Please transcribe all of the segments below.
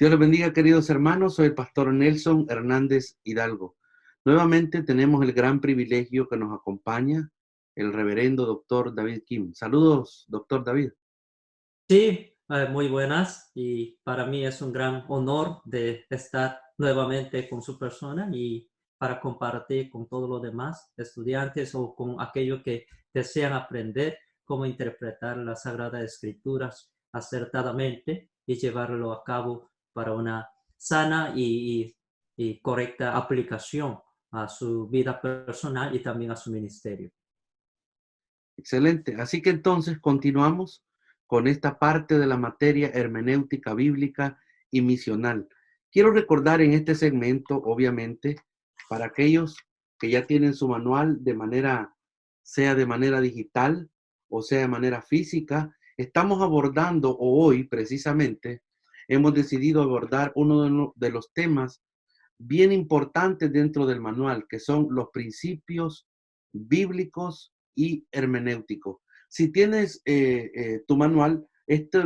Dios les bendiga, queridos hermanos. Soy el pastor Nelson Hernández Hidalgo. Nuevamente tenemos el gran privilegio que nos acompaña el reverendo doctor David Kim. Saludos, doctor David. Sí, muy buenas, y para mí es un gran honor de estar nuevamente con su persona y para compartir con todos los demás estudiantes o con aquellos que desean aprender cómo interpretar las Sagradas Escrituras acertadamente y llevarlo a cabo para una sana y correcta aplicación a su vida personal y también a su ministerio. Excelente. Así que entonces continuamos con esta parte de la materia hermenéutica bíblica y misional. Quiero recordar en este segmento, obviamente, para aquellos que ya tienen su manual sea de manera digital o sea de manera física, estamos abordando, o hoy precisamente, hemos decidido abordar uno de los temas bien importantes dentro del manual, que son los principios bíblicos y hermenéuticos. Si tienes tu manual,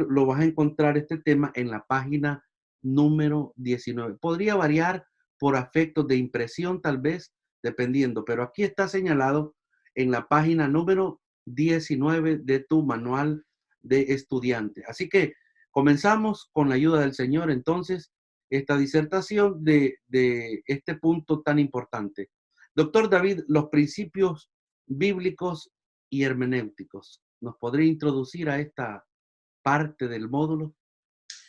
lo vas a encontrar este tema en la página número 19. Podría variar por afectos de impresión, tal vez, dependiendo, pero aquí está señalado en la página número 19 de tu manual de estudiante. Así que comenzamos con la ayuda del Señor, entonces, esta disertación de este punto tan importante. Doctor David, los principios bíblicos y hermenéuticos. ¿Nos podría introducir a esta parte del módulo?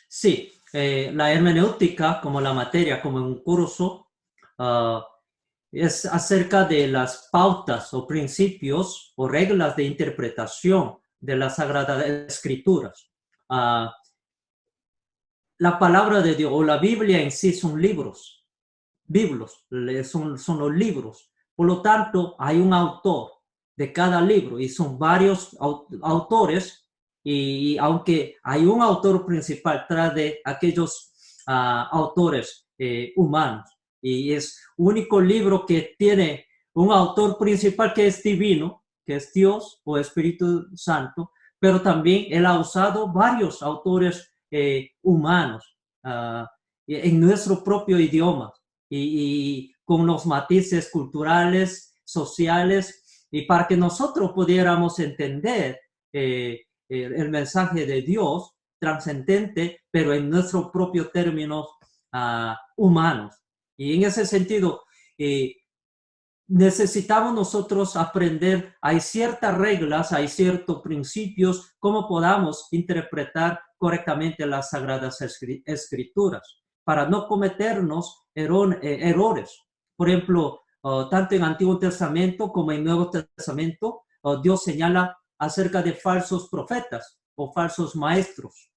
Sí, la hermenéutica como la materia, como un curso, ah, es acerca de las pautas o principios o reglas de interpretación de las Sagradas Escrituras. La palabra de Dios o la Biblia en sí son libros, son los libros. Por lo tanto, hay un autor de cada libro y son varios autores, y aunque hay un autor principal tras de aquellos autores humanos, y es único libro que tiene un autor principal que es divino, que es Dios o Espíritu Santo, pero también él ha usado varios autores humanos en nuestro propio idioma y con los matices culturales, sociales, y para que nosotros pudiéramos entender el mensaje de Dios trascendente, pero en nuestros propios términos humanos. Y en ese sentido, necesitamos nosotros aprender, hay ciertas reglas, hay ciertos principios, cómo podamos interpretar correctamente las Sagradas Escrituras, para no cometernos errores. Por ejemplo, tanto en Antiguo Testamento como en Nuevo Testamento, Dios señala acerca de falsos profetas o falsos maestros.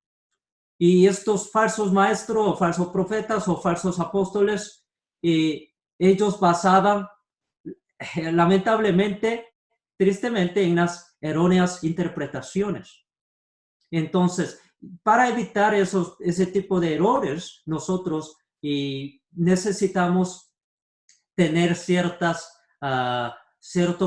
Y estos falsos maestros o falsos profetas o falsos apóstoles, ellos basaban lamentablemente, tristemente, en las erróneas interpretaciones. Entonces, para evitar ese tipo de errores, nosotros necesitamos tener ciertos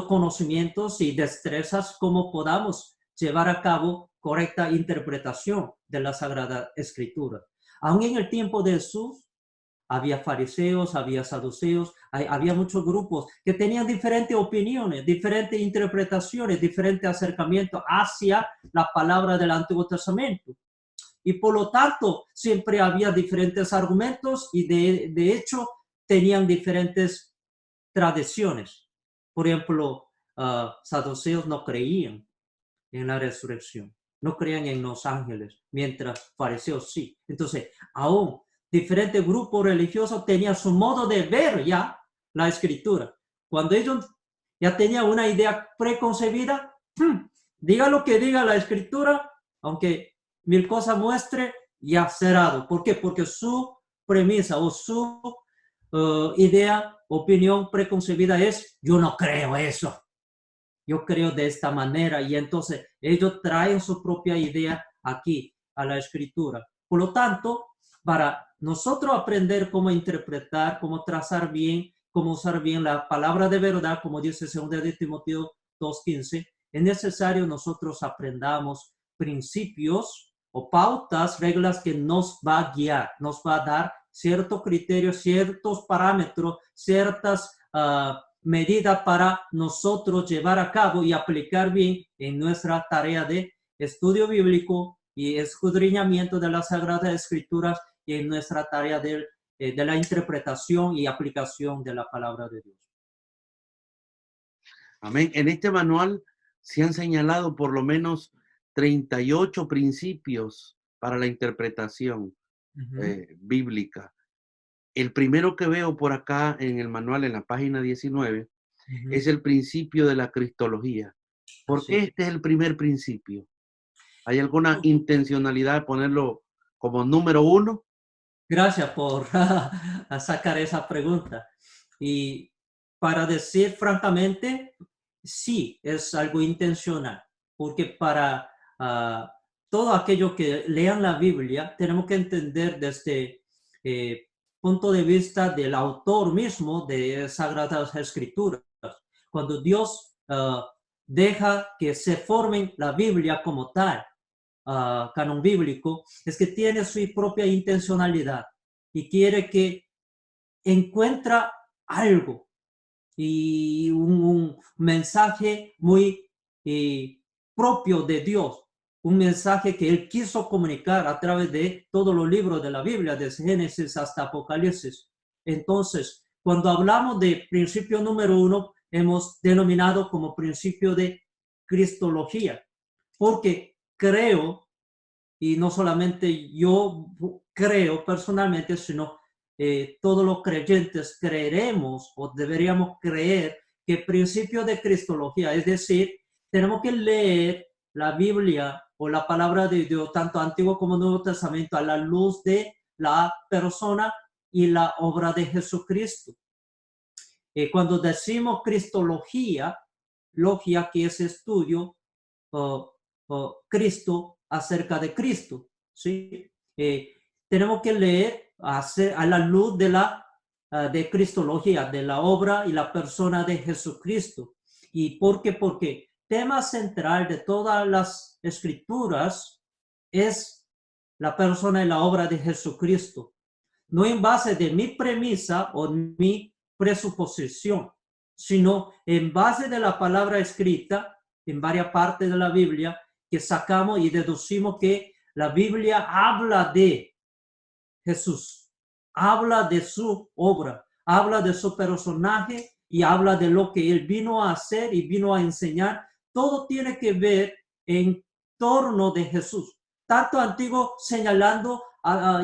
conocimientos y destrezas como podamos llevar a cabo correcta interpretación de la Sagrada Escritura. Aún en el tiempo de Jesús, había fariseos, había saduceos, había muchos grupos que tenían diferentes opiniones, diferentes interpretaciones, diferentes acercamientos hacia la palabra del Antiguo Testamento. Y por lo tanto, siempre había diferentes argumentos y de hecho tenían diferentes tradiciones. Por ejemplo, saduceos no creían en la resurrección, no creían en los ángeles, mientras fariseos sí. Entonces, aún diferentes grupos religiosos tenían su modo de ver ya la escritura. Cuando ellos ya tenían una idea preconcebida, diga lo que diga la escritura, aunque mil cosas muestre, ya cerrado. ¿Por qué? Porque su premisa o su idea, opinión preconcebida es: yo no creo eso, yo creo de esta manera. Y entonces ellos traen su propia idea aquí a la escritura. Por lo tanto, para nosotros aprender cómo interpretar, cómo trazar bien, cómo usar bien la palabra de verdad, como dice 2 de Timoteo 2:15, es necesario nosotros aprendamos principios o pautas, reglas que nos va a guiar, nos va a dar ciertos criterios, ciertos parámetros, ciertas medidas para nosotros llevar a cabo y aplicar bien en nuestra tarea de estudio bíblico y escudriñamiento de las Sagradas Escrituras y en nuestra tarea de la interpretación y aplicación de la palabra de Dios. Amén. En este manual se han señalado por lo menos 38 principios para la interpretación bíblica. El primero que veo por acá en el manual, en la página 19, es el principio de la cristología. ¿Por qué este es el primer principio? ¿Hay alguna intencionalidad de ponerlo como número 1? Gracias por sacar esa pregunta. Y para decir francamente, sí, es algo intencional, porque para todo aquello que lean la Biblia, tenemos que entender desde punto de vista del autor mismo de Sagradas Escrituras. Cuando Dios deja que se formen la Biblia como tal, canon bíblico, es que tiene su propia intencionalidad y quiere que encuentra algo y un mensaje muy propio de Dios, un mensaje que él quiso comunicar a través de todos los libros de la Biblia, desde Génesis hasta Apocalipsis. Entonces, cuando hablamos de principio número 1, hemos denominado como principio de cristología, porque creo, y no solamente yo creo personalmente, sino todos los creyentes creeremos o deberíamos creer que el principio de cristología, es decir, tenemos que leer la Biblia o la palabra de Dios, tanto Antiguo como Nuevo Testamento, a la luz de la persona y la obra de Jesucristo. Cuando decimos cristología, logia que es estudio, Cristo acerca de Cristo, ¿sí? Tenemos que leer a la luz de la de cristología, de la obra y la persona de Jesucristo. ¿Y por qué? Porque tema central de todas las escrituras es la persona y la obra de Jesucristo. No en base de mi premisa o mi presuposición, sino en base de la palabra escrita en varias partes de la Biblia, que sacamos y deducimos que la Biblia habla de Jesús, habla de su obra, habla de su personaje y habla de lo que él vino a hacer y vino a enseñar. Todo tiene que ver en torno de Jesús. Tanto antiguo señalando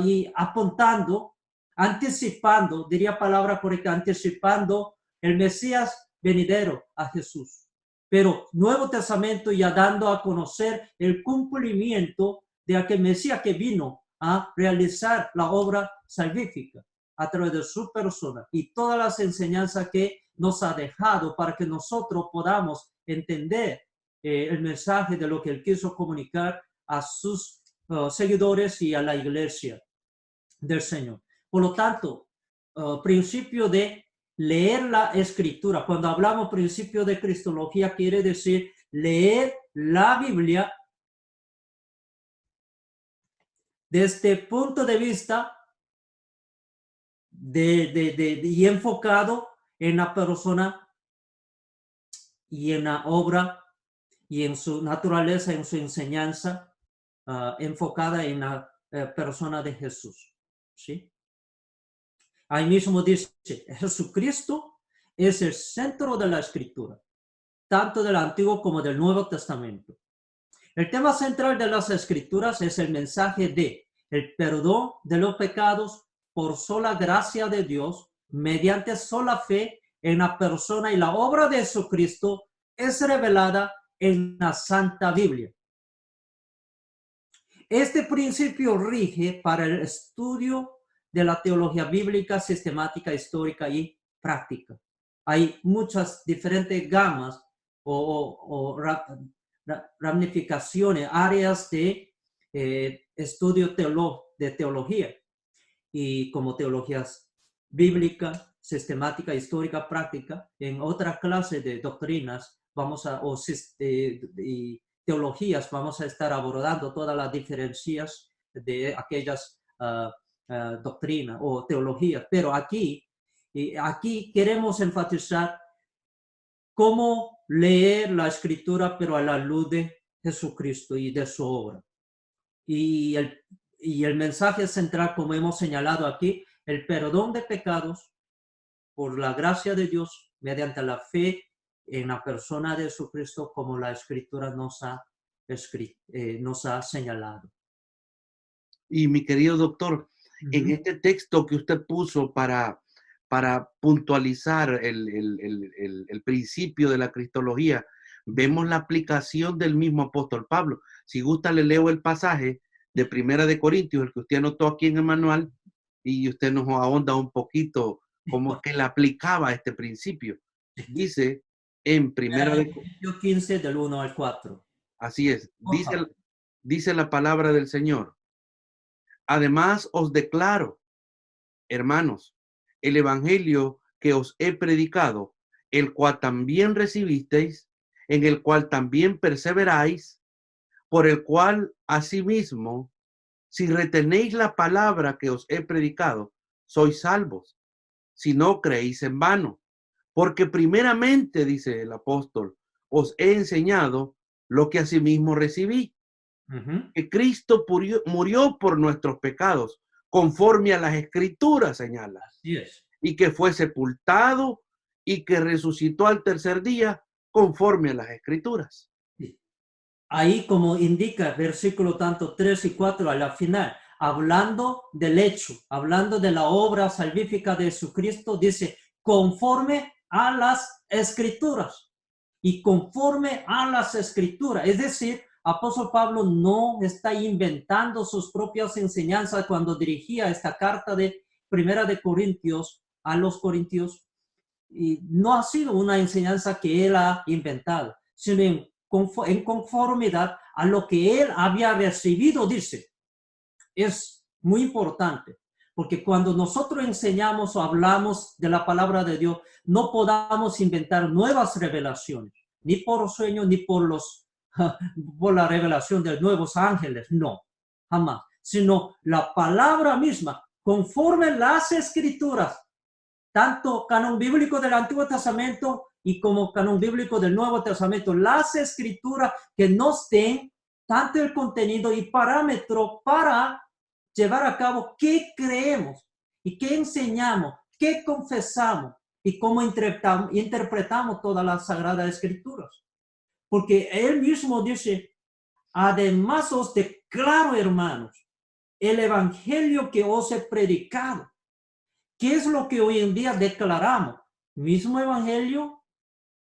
y apuntando, anticipando, diría palabra correcta, anticipando el Mesías venidero a Jesús. Pero Nuevo Testamento ya dando a conocer el cumplimiento de aquel Mesías que vino a realizar la obra salvífica a través de su persona y todas las enseñanzas que nos ha dejado para que nosotros podamos entender el mensaje de lo que él quiso comunicar a sus seguidores y a la iglesia del Señor. Por lo tanto, principio de leer la escritura. Cuando hablamos principio de cristología, quiere decir leer la Biblia desde el punto de vista y enfocado en la persona y en la obra y en su naturaleza, en su enseñanza, enfocada en la persona de Jesús. ¿Sí? Ahí mismo dice, Jesucristo es el centro de la Escritura, tanto del Antiguo como del Nuevo Testamento. El tema central de las Escrituras es el mensaje de el perdón de los pecados por sola gracia de Dios, mediante sola fe en la persona y la obra de Jesucristo, es revelada en la Santa Biblia. Este principio rige para el estudio de la teología bíblica, sistemática, histórica y práctica. Hay muchas diferentes gamas o ramificaciones, áreas de estudio de teología, y como teologías bíblica, sistemática, histórica, práctica. En otra clase de doctrinas vamos a teologías vamos a estar abordando todas las diferencias de aquellas doctrinas o teologías, pero aquí queremos enfatizar cómo leer la Escritura, pero a la luz de Jesucristo y de su obra. Y el mensaje central, como hemos señalado aquí, el perdón de pecados por la gracia de Dios mediante la fe en la persona de Jesucristo, como la Escritura nos ha señalado. Y mi querido doctor, en este texto que usted puso para puntualizar el principio de la cristología, vemos la aplicación del mismo apóstol Pablo. Si gusta, le leo el pasaje de Primera de Corintios, el que usted anotó aquí en el manual, y usted nos ahonda un poquito cómo es que él aplicaba este principio. Dice en Primera de Corintios 15, del 1 al 4. Así es, dice la palabra del Señor. Además os declaro, hermanos, el evangelio que os he predicado, el cual también recibisteis, en el cual también perseveráis, por el cual asimismo, si retenéis la palabra que os he predicado, sois salvos, si no creéis en vano. Porque primeramente, dice el apóstol, os he enseñado lo que asimismo recibí, que Cristo murió por nuestros pecados, conforme a las Escrituras señala. Así es. Y que fue sepultado y que resucitó al tercer día, conforme a las Escrituras. Sí. Ahí, como indica versículo tanto 3 y 4 a la final, hablando del hecho, hablando de la obra salvífica de Jesucristo, dice, conforme a las Escrituras. Y conforme a las Escrituras, es decir, apóstol Pablo no está inventando sus propias enseñanzas cuando dirigía esta carta de Primera de Corintios a los Corintios, y no ha sido una enseñanza que él ha inventado, sino en conformidad a lo que él había recibido, dice. Es muy importante, porque cuando nosotros enseñamos o hablamos de la palabra de Dios, no podamos inventar nuevas revelaciones, ni por sueño, ni por la revelación de nuevos ángeles, no, jamás, sino la palabra misma, conforme las Escrituras, tanto canon bíblico del Antiguo Testamento y como canon bíblico del Nuevo Testamento, las Escrituras que nos den tanto el contenido y parámetro para llevar a cabo qué creemos y qué enseñamos, qué confesamos y cómo interpretamos todas las Sagradas Escrituras. Porque él mismo dice, además os declaro, hermanos, el evangelio que os he predicado. ¿Qué es lo que hoy en día declaramos? Mismo evangelio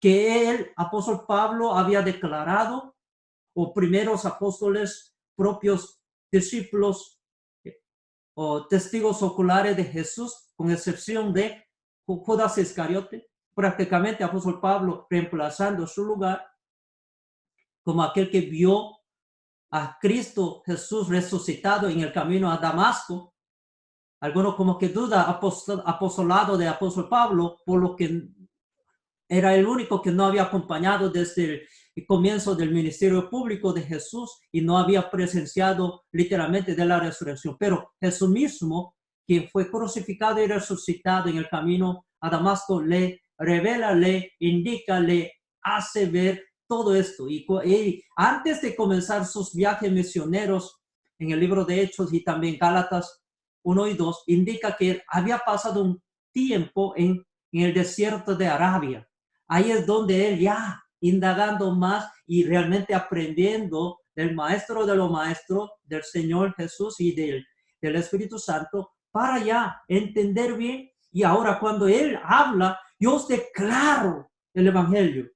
que el apóstol Pablo había declarado, o primeros apóstoles, propios discípulos o testigos oculares de Jesús, con excepción de Judas Iscariote, prácticamente apóstol Pablo reemplazando su lugar como aquel que vio a Cristo Jesús resucitado en el camino a Damasco. Algunos como que duda apostolado de apóstol Pablo, por lo que era el único que no había acompañado desde el comienzo del ministerio público de Jesús y no había presenciado literalmente de la resurrección. Pero Jesús mismo, quien fue crucificado y resucitado en el camino a Damasco, le revela, le indica, le hace ver todo esto. Y antes de comenzar sus viajes misioneros en el libro de Hechos y también Gálatas 1 y 2, indica que había pasado un tiempo en el desierto de Arabia. Ahí es donde él ya indagando más y realmente aprendiendo del maestro de los maestros, del Señor Jesús y del Espíritu Santo, para ya entender bien. Y ahora cuando él habla, yo os declaro el evangelio.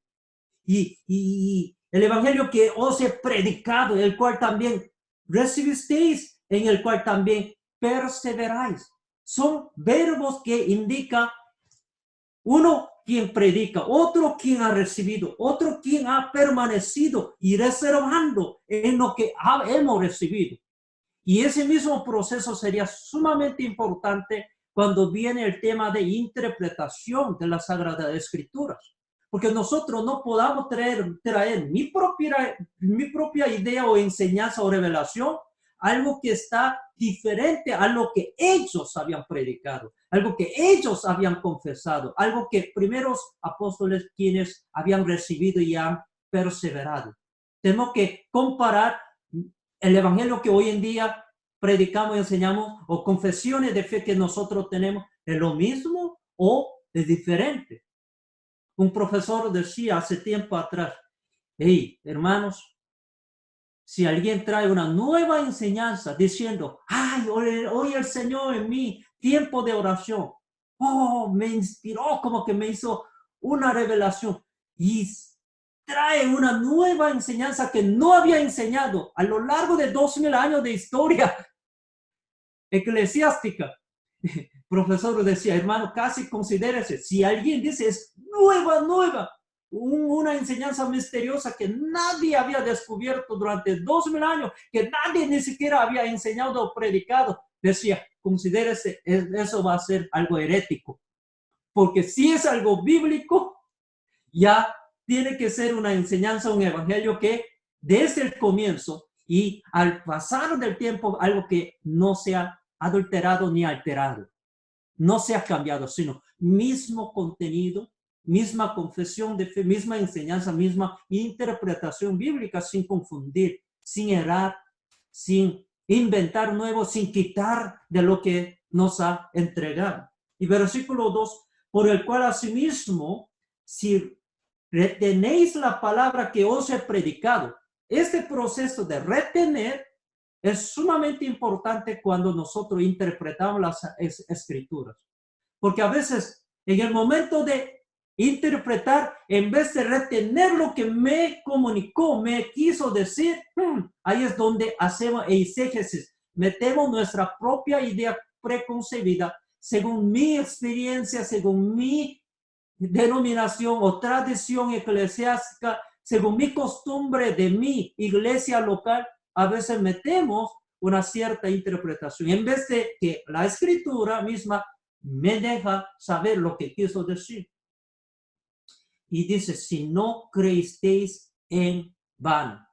Y el evangelio que os he predicado, el cual también recibisteis, en el cual también perseveráis. Son verbos que indican uno quien predica, otro quien ha recibido, otro quien ha permanecido y reservando en lo que hemos recibido. Y ese mismo proceso sería sumamente importante cuando viene el tema de interpretación de las Sagradas Escrituras. porque nosotros no podamos traer mi propia idea o enseñanza o revelación, algo que está diferente a lo que ellos habían predicado, algo que ellos habían confesado, algo que primeros apóstoles quienes habían recibido y han perseverado. Tenemos que comparar el evangelio que hoy en día predicamos y enseñamos o confesiones de fe que nosotros tenemos, ¿es lo mismo o es diferente? Un profesor decía hace tiempo atrás, hey, hermanos, si alguien trae una nueva enseñanza diciendo, ay, hoy el Señor en mí, tiempo de oración, oh, me inspiró, como que me hizo una revelación y trae una nueva enseñanza que no había enseñado a lo largo de 2000 años de historia eclesiástica. Profesor decía, hermano, casi considérese, si alguien dice es nueva, una enseñanza misteriosa que nadie había descubierto durante 2000 años, que nadie ni siquiera había enseñado o predicado, decía, considérese, eso va a ser algo herético, porque si es algo bíblico, ya tiene que ser una enseñanza, un evangelio que desde el comienzo y al pasar del tiempo, algo que no sea adulterado ni alterado, no se ha cambiado, sino mismo contenido, misma confesión de fe, misma enseñanza, misma interpretación bíblica, sin confundir, sin errar, sin inventar nuevo, sin quitar de lo que nos ha entregado. Y versículo 2, por el cual asimismo, si retenéis la palabra que os he predicado, este proceso de retener es sumamente importante cuando nosotros interpretamos las escrituras. Porque a veces en el momento de interpretar, en vez de retener lo que me comunicó, me quiso decir, ahí es donde hacemos eisegesis. Metemos nuestra propia idea preconcebida, según mi experiencia, según mi denominación o tradición eclesiástica, según mi costumbre de mi iglesia local, a veces metemos una cierta interpretación, en vez de que la escritura misma me deja saber lo que quiso decir. Y dice, si no creísteis en vano.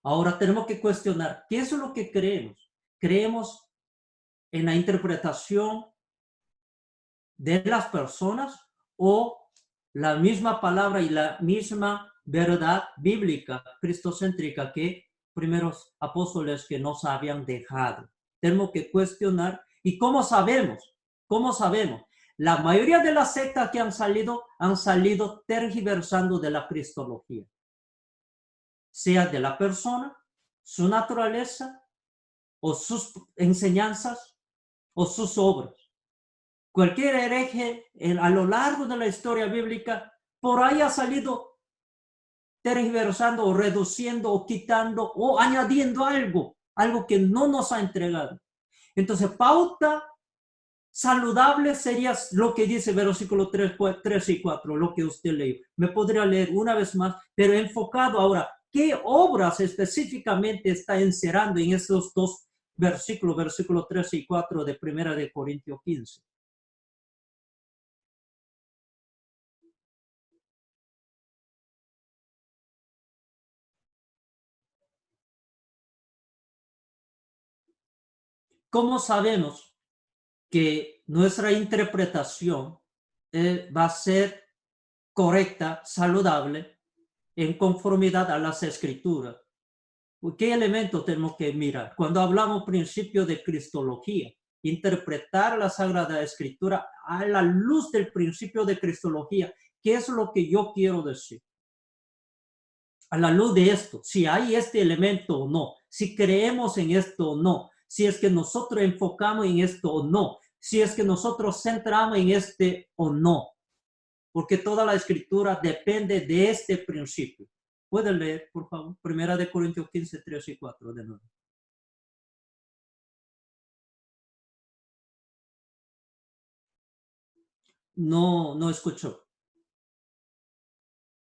Ahora tenemos que cuestionar, ¿qué es lo que creemos? ¿Creemos en la interpretación de las personas o la misma palabra y la misma verdad bíblica cristocéntrica que primeros apóstoles que nos habían dejado? Tenemos que cuestionar. ¿Y cómo sabemos? ¿Cómo sabemos? La mayoría de las sectas que han salido tergiversando de la cristología, sea de la persona, su naturaleza, o sus enseñanzas, o sus obras. Cualquier hereje a lo largo de la historia bíblica por ahí ha salido tergiversando o reduciendo o quitando o añadiendo algo que no nos ha entregado. Entonces, pauta saludable sería lo que dice versículo 3 y 4, lo que usted leyó. Me podría leer una vez más, pero enfocado ahora, ¿qué obras específicamente está encerrando en estos dos versículos, versículos 3 y 4 de 1 de Corintios 15? ¿Cómo sabemos que nuestra interpretación va a ser correcta, saludable, en conformidad a las escrituras? ¿Qué elementos tenemos que mirar? Cuando hablamos principio de cristología, interpretar la Sagrada Escritura a la luz del principio de cristología, ¿qué es lo que yo quiero decir? A la luz de esto, si hay este elemento o no, si creemos en esto o no, si es que nosotros enfocamos en esto o no, si es que nosotros centramos en este o no, porque toda la escritura depende de este principio. ¿Pueden leer, por favor? 1 Corintios 15, 3 y 4 de nuevo. No escuchó.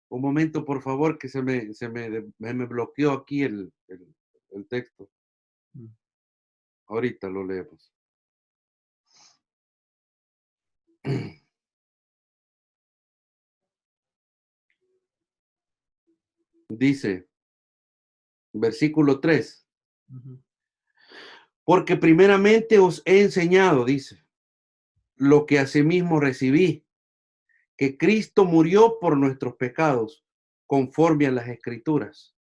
Un momento, por favor, que me bloqueó aquí el texto. Ahorita lo leemos. Dice, versículo 3, Ujú. porque primeramente os he enseñado, dice, lo que asimismo recibí, que Cristo murió por nuestros pecados, conforme a las Escrituras.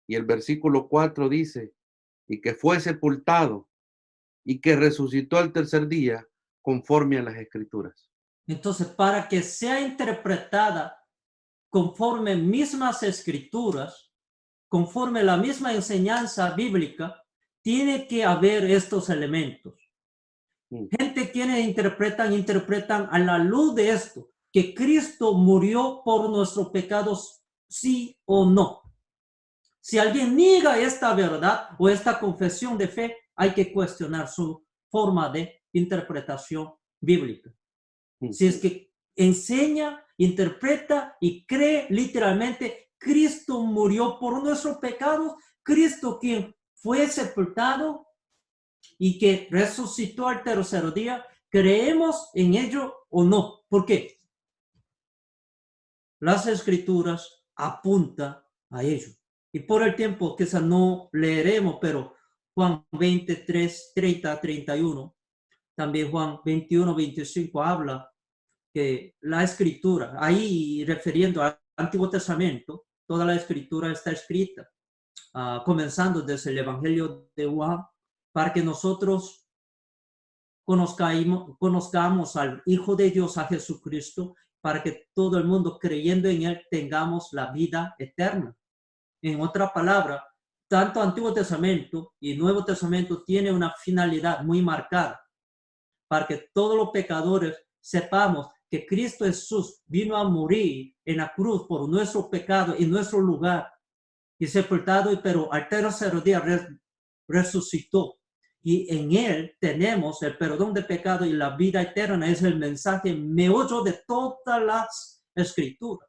Y el versículo 4 dice, y que fue sepultado y que resucitó al tercer día, conforme a las Escrituras. Entonces, para que sea interpretada conforme mismas escrituras, conforme la misma enseñanza bíblica, tiene que haber estos elementos. Gente quienes interpretan a la luz de esto, que Cristo murió por nuestros pecados, sí o no. Si alguien niega esta verdad o esta confesión de fe, hay que cuestionar su forma de interpretación bíblica. Si es que enseña, interpreta y cree literalmente, Cristo murió por nuestros pecados, Cristo quien fue sepultado y que resucitó al tercer día, ¿creemos en ello o no? ¿Por qué? Las escrituras apuntan a ello. Y por el tiempo quizás no leeremos, pero Juan 23, 30 a 31, también Juan 21, 25 habla que la escritura, ahí refiriendo al Antiguo Testamento, toda la escritura está escrita, comenzando desde el Evangelio de Juan, para que nosotros conozcamos al Hijo de Dios, a Jesucristo, para que todo el mundo creyendo en Él tengamos la vida eterna. En otra palabra, tanto Antiguo Testamento y Nuevo Testamento tiene una finalidad muy marcada, para que todos los pecadores sepamos que Cristo Jesús vino a morir en la cruz por nuestro pecado y nuestro lugar, y sepultado, pero al tercer día resucitó. Y en Él tenemos el perdón de pecado y la vida eterna. Es el mensaje meollo de todas las escrituras.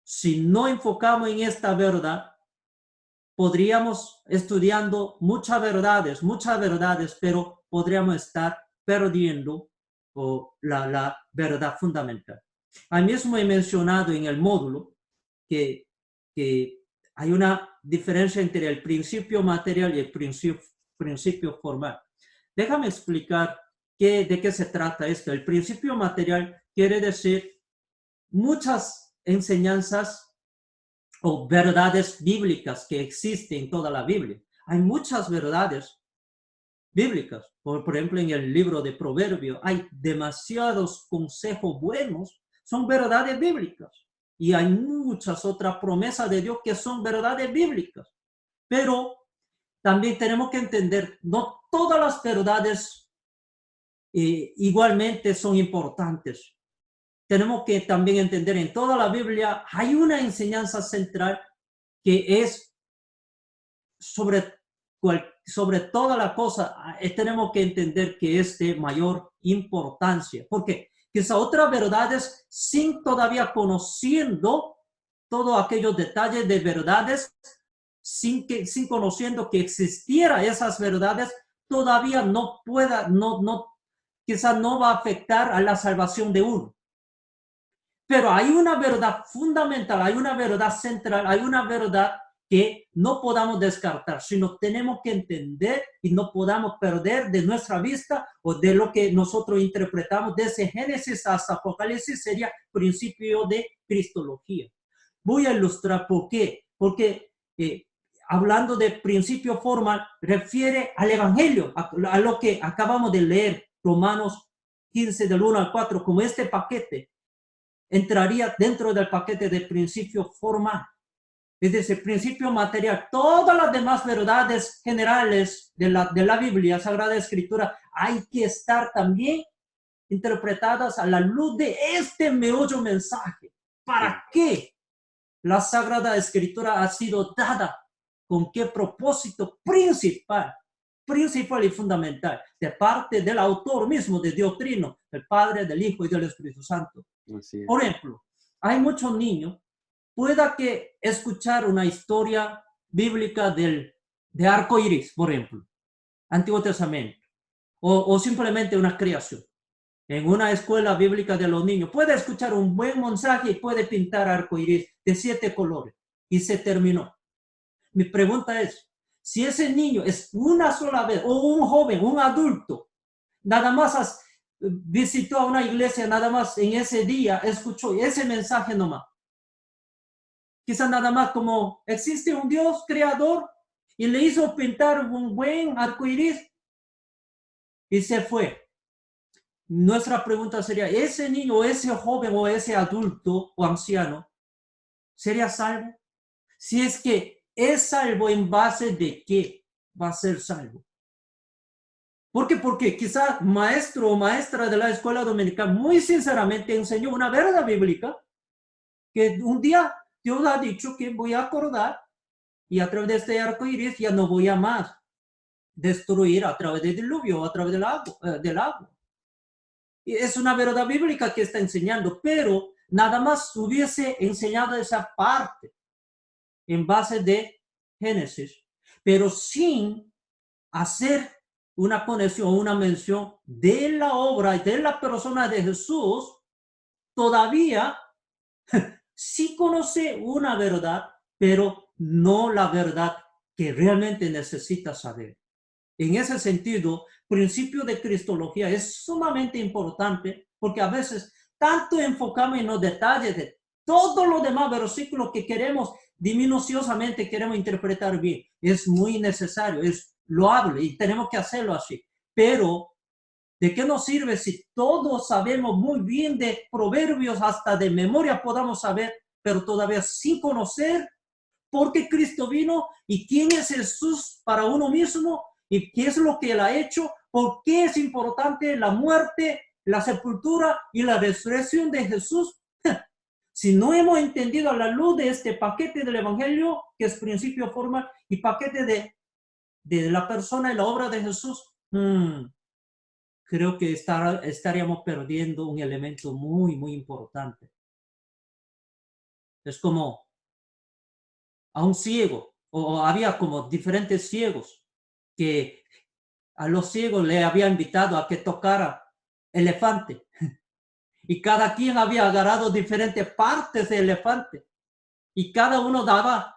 Si no enfocamos en esta verdad, podríamos estudiando muchas verdades, pero podríamos estar perdiendo la verdad fundamental. Ahí mismo he mencionado en el módulo que hay una diferencia entre el principio material y el principio formal. Déjame explicar de qué se trata esto. El principio material quiere decir muchas enseñanzas o verdades bíblicas que existen en toda la Biblia. Hay muchas verdades bíblicas. Por ejemplo, en el libro de Proverbios hay demasiados consejos buenos, son verdades bíblicas. Y hay muchas otras promesas de Dios que son verdades bíblicas. Pero también tenemos que entender, no todas las verdades igualmente son importantes. Tenemos que también entender, en toda la Biblia hay una enseñanza central que es sobre toda la cosa. Tenemos que entender que es de mayor importancia. ¿Por qué? Quizá otras verdades, sin todavía conociendo todos aquellos detalles de verdades, sin conociendo que existiera esas verdades, todavía quizá no va a afectar a la salvación de uno. Pero hay una verdad fundamental, hay una verdad central, hay una verdad que no podamos descartar, sino tenemos que entender y no podamos perder de nuestra vista o de lo que nosotros interpretamos desde Génesis hasta Apocalipsis, sería principio de cristología. Voy a ilustrar por qué. Porque hablando de principio formal, refiere al Evangelio, a lo que acabamos de leer, Romanos 15 del 1 al 4, como este paquete entraría dentro del paquete de principio formal. Es decir, principio material. Todas las demás verdades generales de la Biblia, Sagrada Escritura, hay que estar también interpretadas a la luz de este meollo mensaje. ¿Para qué la Sagrada Escritura ha sido dada? ¿Con qué propósito principal y fundamental? De parte del autor mismo de Diotrino, del Padre, del Hijo y del Espíritu Santo. Por ejemplo, hay muchos niños, pueda que escuchar una historia bíblica de arco iris, por ejemplo, Antiguo Testamento, o simplemente una creación. En una escuela bíblica de los niños, puede escuchar un buen mensaje y puede pintar arco iris de 7 colores. y se terminó. Mi pregunta es, si ese niño es una sola vez, o un joven, un adulto, nada más visitó a una iglesia, nada más en ese día, escuchó ese mensaje nomás. Quizá nada más como existe un Dios creador y le hizo pintar un buen arcoíris y se fue. Nuestra pregunta sería, ¿ese niño o ese joven o ese adulto o anciano sería salvo? Si es que es salvo, ¿en base de qué va a ser salvo? ¿Por qué? Porque quizá maestro o maestra de la escuela dominical muy sinceramente enseñó una verdad bíblica que un día Dios ha dicho que voy a acordar y a través de este arco iris ya no voy a más destruir a través del diluvio o a través del agua. Y es una verdad bíblica que está enseñando, pero nada más hubiese enseñado esa parte en base de Génesis, pero sin hacer una conexión, una mención de la obra y de la persona de Jesús, todavía sí conoce una verdad, pero no la verdad que realmente necesita saber. En ese sentido, principio de cristología es sumamente importante porque a veces tanto enfocamos en los detalles de todos los demás versículos que queremos minuciosamente queremos interpretar bien. Es muy necesario, es loable y tenemos que hacerlo así. Pero, ¿de qué nos sirve si todos sabemos muy bien de proverbios, hasta de memoria podamos saber, pero todavía sin conocer por qué Cristo vino y quién es Jesús para uno mismo y qué es lo que él ha hecho, por qué es importante la muerte, la sepultura y la resurrección de Jesús? Si no hemos entendido a la luz de este paquete del Evangelio, que es principio, forma y paquete de la persona y la obra de Jesús, creo que estaríamos perdiendo un elemento muy, muy importante. Es como a un ciego, o había como diferentes ciegos, que a los ciegos le había invitado a que tocara elefante. Y cada quien había agarrado diferentes partes del elefante. Y cada uno daba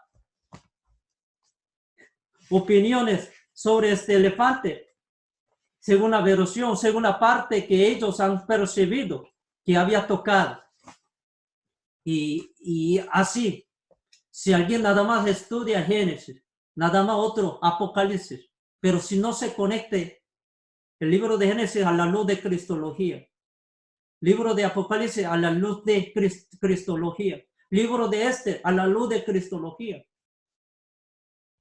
opiniones sobre este elefante, según la versión, según la parte que ellos han percibido que había tocado. Y así, si alguien nada más estudia Génesis, nada más otro Apocalipsis, pero si no se conecte el libro de Génesis a la luz de Cristología, libro de Apocalipsis a la luz de Cristología, libro de a la luz de Cristología,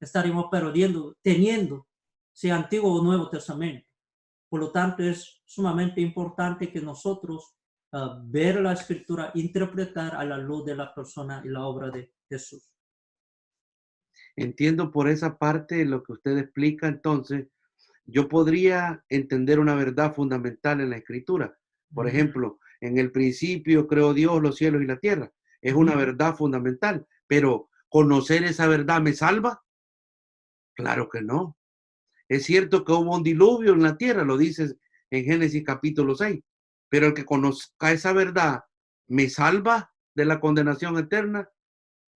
estaríamos perdiendo, teniendo, sea Antiguo o Nuevo Testamento. Por lo tanto, es sumamente importante que nosotros ver la Escritura, interpretar a la luz de la persona y la obra de Jesús. Entiendo por esa parte lo que usted explica. Entonces, yo podría entender una verdad fundamental en la Escritura. Por ejemplo, en el principio creó Dios los cielos y la tierra. Es una verdad fundamental, pero ¿conocer esa verdad me salva? Claro que no. Es cierto que hubo un diluvio en la tierra, lo dice en Génesis capítulo 6, pero el que conozca esa verdad, ¿me salva de la condenación eterna?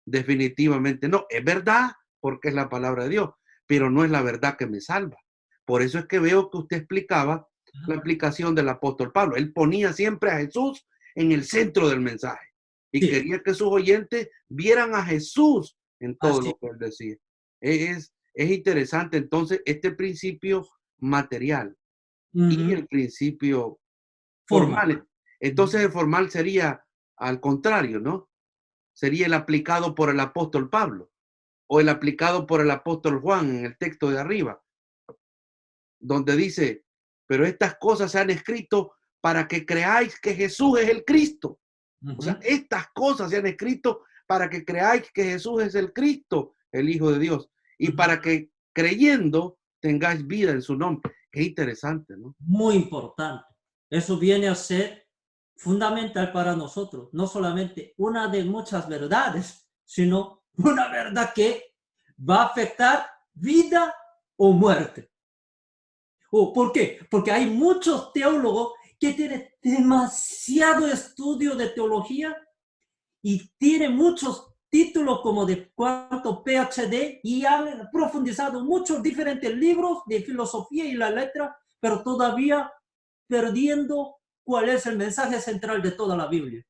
Definitivamente no. Es verdad porque es la palabra de Dios, pero no es la verdad que me salva. Por eso es que veo que usted explicaba la aplicación del apóstol Pablo. Él ponía siempre a Jesús en el centro del mensaje y quería que sus oyentes vieran a Jesús en todo lo que él decía. Es interesante entonces este principio material y el principio formal. Entonces el formal sería al contrario, ¿no? Sería el aplicado por el apóstol Pablo o el aplicado por el apóstol Juan en el texto de arriba, donde dice, pero estas cosas se han escrito para que creáis que Jesús es el Cristo. O sea, estas cosas se han escrito para que creáis que Jesús es el Cristo, el Hijo de Dios, y para que creyendo tengáis vida en su nombre. Qué interesante, ¿no? Muy importante. Eso viene a ser fundamental para nosotros. No solamente una de muchas verdades, sino una verdad que va a afectar vida o muerte. ¿Por qué? Porque hay muchos teólogos que tienen demasiado estudio de teología y tienen muchos títulos como de cuarto PhD y han profundizado muchos diferentes libros de filosofía y la letra, pero todavía perdiendo cuál es el mensaje central de toda la Biblia.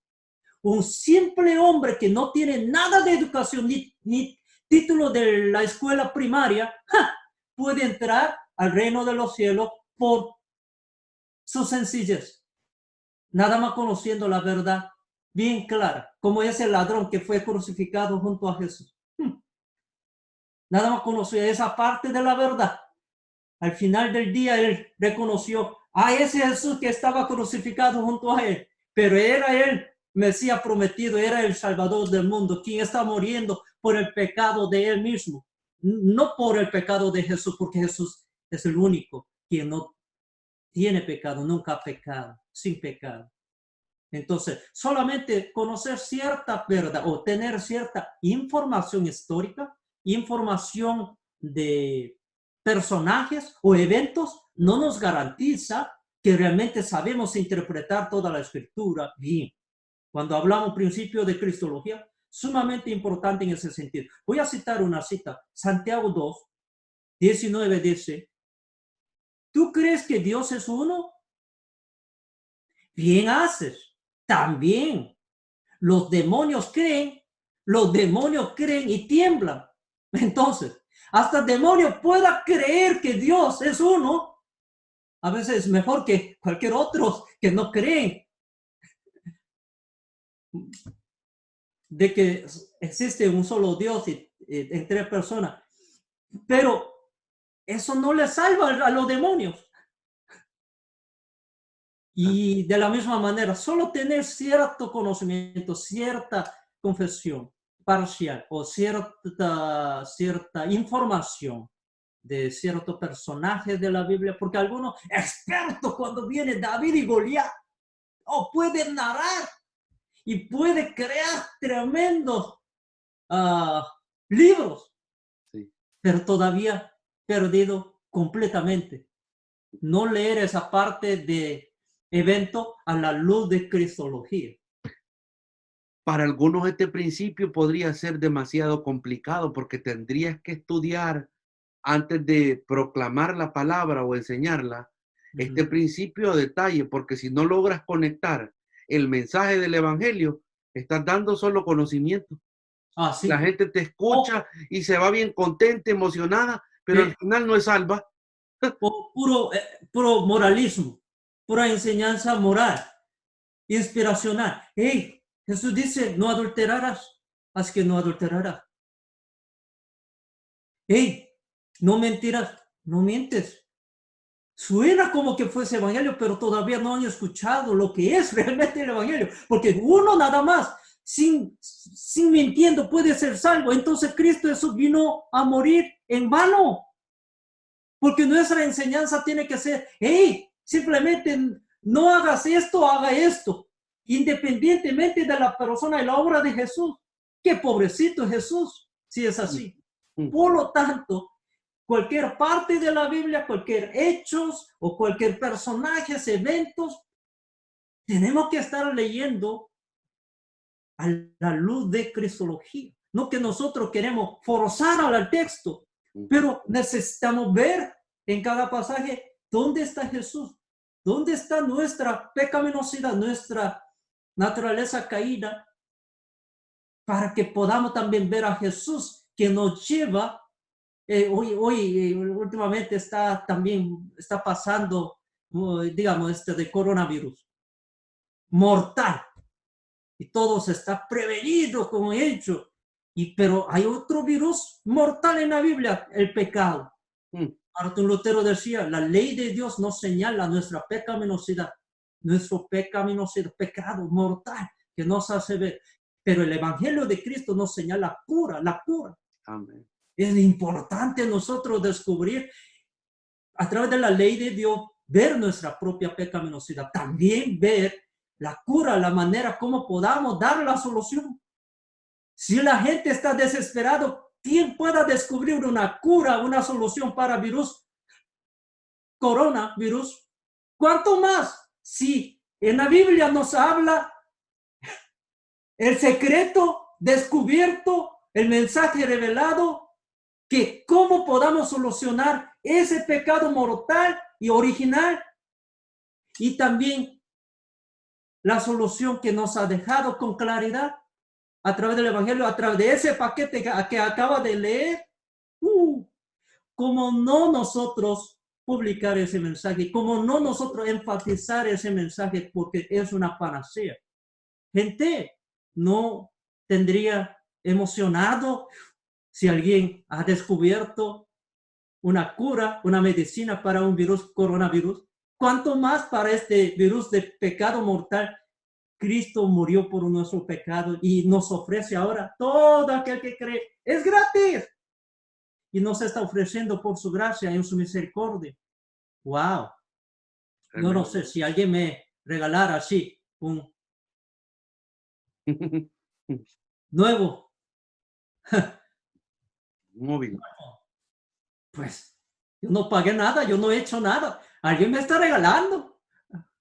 Un simple hombre que no tiene nada de educación ni título de la escuela primaria, puede entrar al reino de los cielos por su sencillez, nada más conociendo la verdad bien clara, como ese ladrón que fue crucificado junto a Jesús. Nada más conocía esa parte de la verdad. Al final del día él reconoció a ese Jesús que estaba crucificado junto a él, pero era el Mesías prometido, era el Salvador del mundo, quien está muriendo por el pecado de él mismo, no por el pecado de Jesús, porque Jesús es el único quien no tiene pecado, nunca ha pecado, sin pecado. Entonces, solamente conocer cierta verdad o tener cierta información histórica, información de personajes o eventos, no nos garantiza que realmente sabemos interpretar toda la escritura bien. Cuando hablamos principio de cristología, sumamente importante en ese sentido. Voy a citar una cita. Santiago 2, 19 dice, ¿tú crees que Dios es uno? Bien haces. También los demonios creen y tiemblan. Entonces, hasta el demonio pueda creer que Dios es uno, a veces es mejor que cualquier otro que no creen de que existe un solo Dios en tres personas. Pero eso no le salva a los demonios. Y de la misma manera, solo tener cierto conocimiento, cierta confesión parcial o cierta información de ciertos personajes de la Biblia, porque algunos expertos cuando viene David y Goliat, pueden narrar y puede crear tremendos libros, Sí. pero todavía perdido completamente. No leer esa parte de evento a la luz de cristología. Para algunos este principio podría ser demasiado complicado porque tendrías que estudiar antes de proclamar la palabra o enseñarla, este principio a detalle, porque si no logras conectar el mensaje del evangelio, estás dando solo conocimiento. Sí. La gente te escucha y se va bien contenta, emocionada, pero al final no es salva. Puro moralismo, pura enseñanza moral, inspiracional. Hey, Jesús dice, no adulterarás, así que no adulterarás. Hey, no mentirás, no mientes. Suena como que fuese evangelio, pero todavía no han escuchado lo que es realmente el evangelio, porque uno nada más, sin mintiendo, puede ser salvo. Entonces Cristo Jesús vino a morir en vano, porque nuestra enseñanza tiene que ser, hey, simplemente no hagas esto, haga esto, independientemente de la persona y la obra de Jesús. Qué pobrecito Jesús, si es así. Por lo tanto, cualquier parte de la Biblia, cualquier hechos o cualquier personajes, eventos, tenemos que estar leyendo a la luz de cristología. No que nosotros queremos forzar al texto, pero necesitamos ver en cada pasaje dónde está Jesús, dónde está nuestra pecaminosidad, nuestra naturaleza caída, para que podamos también ver a Jesús que nos lleva. Últimamente está pasando, digamos, de coronavirus mortal, y todos están prevenidos como hecho. Pero hay otro virus mortal en la Biblia, el pecado. Martín Lutero decía, la ley de Dios nos señala nuestra pecaminosidad, pecado mortal que nos hace ver. Pero el evangelio de Cristo nos señala la cura. Amén. Es importante nosotros descubrir a través de la ley de Dios, ver nuestra propia pecaminosidad, también ver la cura, la manera como podamos dar la solución. Si la gente está desesperado, ¿quién pueda descubrir una cura, una solución para coronavirus? ¿Cuánto más? Si en la Biblia nos habla el secreto descubierto el mensaje revelado que cómo podamos solucionar ese pecado mortal y original, y también la solución que nos ha dejado con claridad a través del Evangelio, a través de ese paquete que acaba de leer. Como no nosotros publicar ese mensaje, como no nosotros enfatizar ese mensaje porque es una panacea. Gente no tendría emocionado si alguien ha descubierto una cura, una medicina para un virus, coronavirus. Cuanto más para este virus de pecado mortal. Cristo murió por nuestro pecado y nos ofrece ahora todo aquel que cree. Es gratis. Y nos está ofreciendo por su gracia en su misericordia. ¡Wow! Yo no sé si alguien me regalara así un nuevo móvil. Pues yo no pagué nada, yo no he hecho nada. Alguien me está regalando.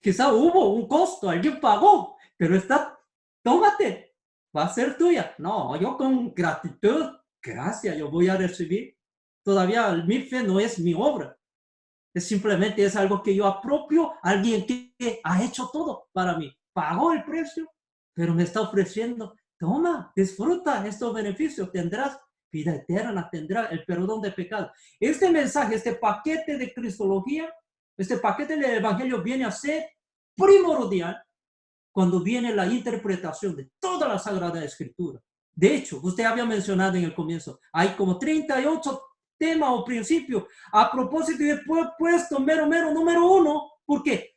Quizá hubo un costo, alguien pagó, pero está, tómate, va a ser tuya. No, yo con gratitud, gracias, yo voy a recibir. Todavía mi fe no es mi obra. Es simplemente es algo que yo apropio, alguien que ha hecho todo para mí. Pagó el precio, pero me está ofreciendo, toma, disfruta estos beneficios, tendrás vida eterna, tendrás el perdón de pecado. Este mensaje, este paquete de cristología, este paquete del evangelio viene a ser primordial cuando viene la interpretación de toda la Sagrada Escritura. De hecho, usted había mencionado en el comienzo, hay como 38 temas o principios a propósito y después puesto número 1, porque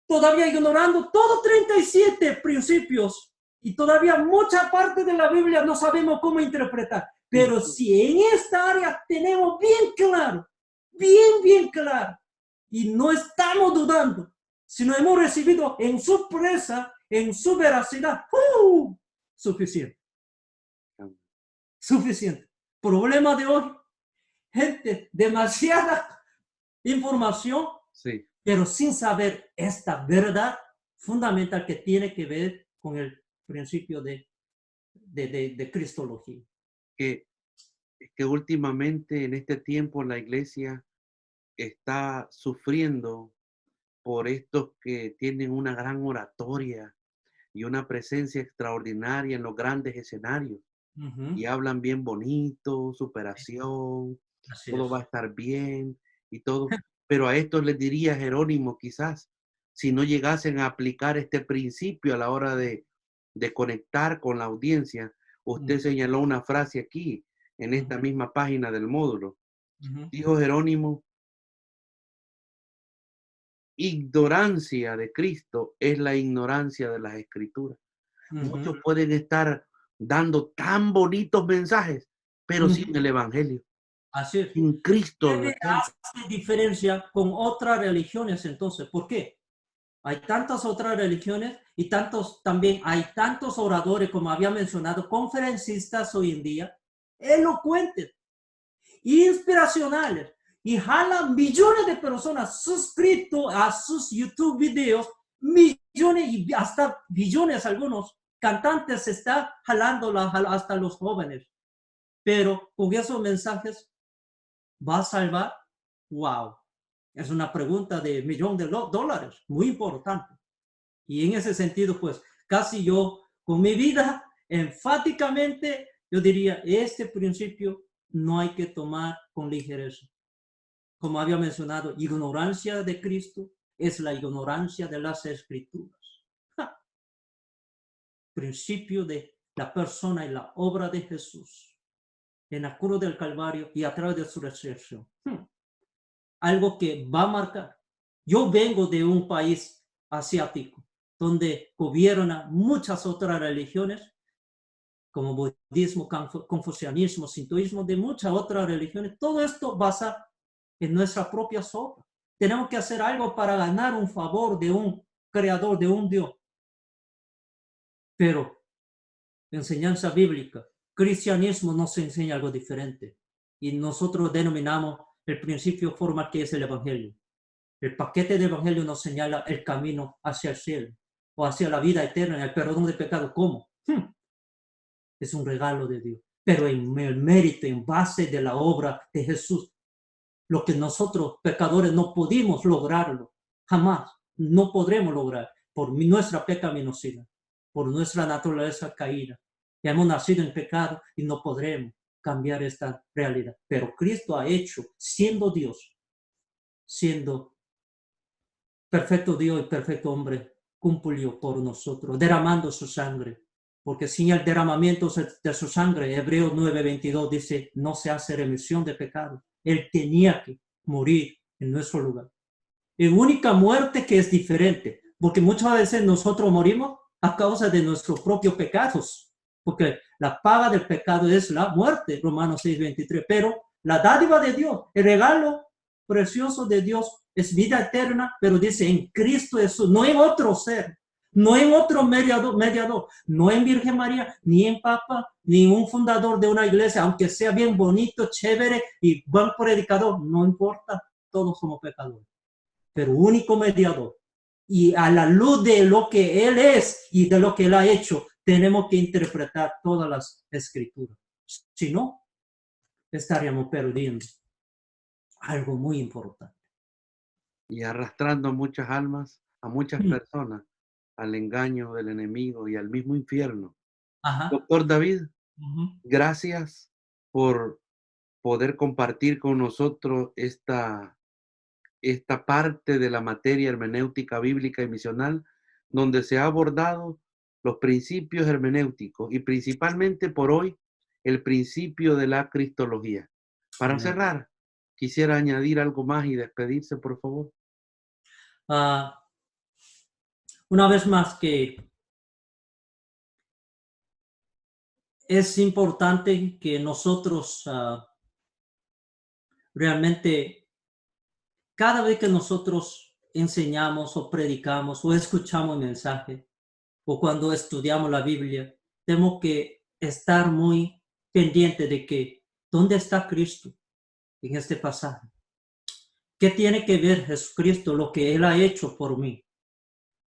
todavía ignorando todos 37 principios y todavía mucha parte de la Biblia no sabemos cómo interpretar. Pero si en esta área tenemos bien claro, y no estamos dudando, sino hemos recibido en su presa, en su veracidad, suficiente. Suficiente. Problema de hoy, gente, demasiada información, sí, pero sin saber esta verdad fundamental que tiene que ver con el principio de cristología. Que últimamente en este tiempo la iglesia está sufriendo por estos que tienen una gran oratoria y una presencia extraordinaria en los grandes escenarios y hablan bien bonito, superación, Así todo es. va a estar bien y todo. Pero a estos les diría Jerónimo, quizás, si no llegasen a aplicar este principio a la hora de conectar con la audiencia. Usted señaló una frase aquí, en esta misma página del módulo. Dijo Jerónimo, ignorancia de Cristo es la ignorancia de las Escrituras. Muchos pueden estar dando tan bonitos mensajes, pero sin el Evangelio. Así es. Sin Cristo. ¿Qué hace diferencia con otras religiones entonces? ¿Por qué? Hay tantas otras religiones y también hay tantos oradores, como había mencionado, conferencistas hoy en día, elocuentes, inspiracionales, y jalan millones de personas suscritos a sus YouTube videos, millones y hasta billones algunos cantantes se están jalando hasta los jóvenes. Pero con esos mensajes, ¿va a salvar? ¡Wow! Es una pregunta de $1,000,000, muy importante. Y en ese sentido, pues, casi yo, con mi vida, enfáticamente, yo diría, este principio no hay que tomar con ligereza. Como había mencionado, ignorancia de Cristo es la ignorancia de las Escrituras. ¡Ja! Principio de la persona y la obra de Jesús en la cruz del Calvario y a través de su resurrección. Algo que va a marcar. Yo vengo de un país asiático donde gobiernan muchas otras religiones, como budismo, confucianismo, sintoísmo, de muchas otras religiones. Todo esto basa en nuestra propia obras. Tenemos que hacer algo para ganar un favor de un creador, de un Dios. Pero enseñanza bíblica, cristianismo nos enseña algo diferente. Y nosotros denominamos el principio formal que es el Evangelio. El paquete del Evangelio nos señala el camino hacia el cielo o hacia la vida eterna, el perdón de pecado. ¿Cómo? es un regalo de Dios, pero en el mérito, en base de la obra de Jesús, lo que nosotros pecadores no pudimos lograrlo, jamás, no podremos lograr por nuestra pecaminosidad, por nuestra naturaleza caída. Hemos nacido en pecado y no podremos cambiar esta realidad. Pero Cristo ha hecho, siendo Dios, siendo perfecto Dios y perfecto hombre, cumplió por nosotros, derramando su sangre. Porque sin el derramamiento de su sangre, Hebreos 9:22 dice, no se hace remisión de pecado. Él tenía que morir en nuestro lugar. Y única muerte que es diferente, porque muchas veces nosotros morimos a causa de nuestros propios pecados, porque la paga del pecado es la muerte, Romanos 6:23, pero la dádiva de Dios, el regalo precioso de Dios es vida eterna, pero dice en Cristo Jesús, no en otro ser, no en otro mediador, no en Virgen María, ni en Papa, ni en un fundador de una iglesia, aunque sea bien bonito, chévere y buen predicador, no importa, todos somos pecadores. Pero único mediador. Y a la luz de lo que Él es y de lo que Él ha hecho, tenemos que interpretar todas las escrituras. Si no, estaríamos perdiendo algo muy importante. Y arrastrando muchas almas, a muchas personas, al engaño del enemigo y al mismo infierno. Ajá. Doctor David, Uh-huh. gracias por poder compartir con nosotros esta parte de la materia hermenéutica bíblica y misional, donde se ha abordado los principios hermenéuticos y principalmente por hoy el principio de la cristología. Para Amén. cerrar, quisiera añadir algo más y despedirse, por favor. Una vez más que es importante que nosotros realmente, cada vez que nosotros enseñamos o predicamos o escuchamos mensaje o cuando estudiamos la Biblia, tenemos que estar muy pendiente de que, ¿dónde está Cristo en este pasaje? ¿Qué tiene que ver Jesucristo, lo que Él ha hecho por mí?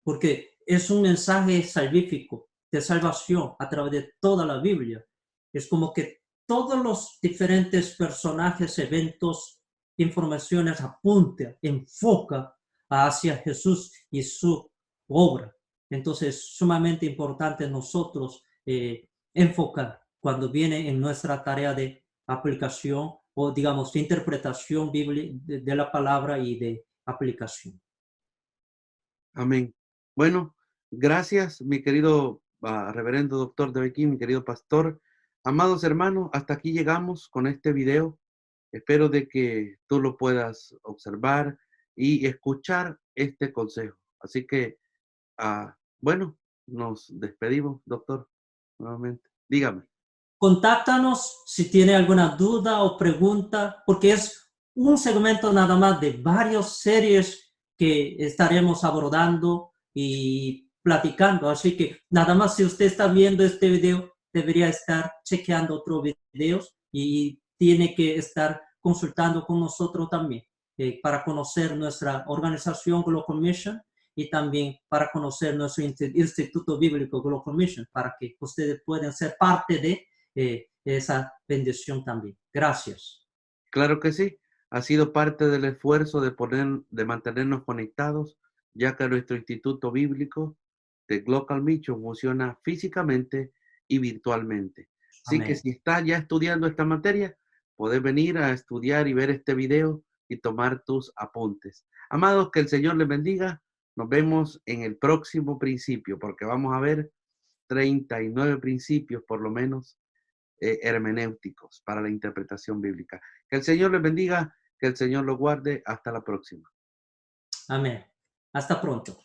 Porque es un mensaje salvífico de salvación a través de toda la Biblia. Es como que todos los diferentes personajes, eventos, informaciones apuntan, enfoca hacia Jesús y su obra. Entonces es sumamente importante nosotros enfocar cuando viene en nuestra tarea de aplicación o digamos de interpretación bíblica de la palabra y de aplicación. Amén. Bueno, gracias, mi querido reverendo doctor de Bequín, mi querido pastor. Amados hermanos, hasta aquí llegamos con este video. Espero de que tú lo puedas observar y escuchar este consejo. Así que, bueno, nos despedimos, doctor, nuevamente. Dígame. Contáctanos si tiene alguna duda o pregunta, porque es un segmento nada más de varias series que estaremos abordando y platicando. Así que nada más si usted está viendo este video, debería estar chequeando otros videos y tiene que estar consultando con nosotros también para conocer nuestra organización Global Mission y también para conocer nuestro Instituto Bíblico Global Mission, para que ustedes puedan ser parte de esa bendición también. Gracias. Claro que sí. Ha sido parte del esfuerzo de mantenernos conectados, ya que nuestro Instituto Bíblico de Global Mission funciona físicamente y virtualmente. Así que Amén. si estás ya estudiando esta materia, puedes venir a estudiar y ver este video y tomar tus apuntes. Amados, que el Señor les bendiga. Nos vemos en el próximo principio, porque vamos a ver 39 principios, por lo menos, hermenéuticos para la interpretación bíblica. Que el Señor les bendiga, que el Señor los guarde. Hasta la próxima. Amén. Hasta pronto.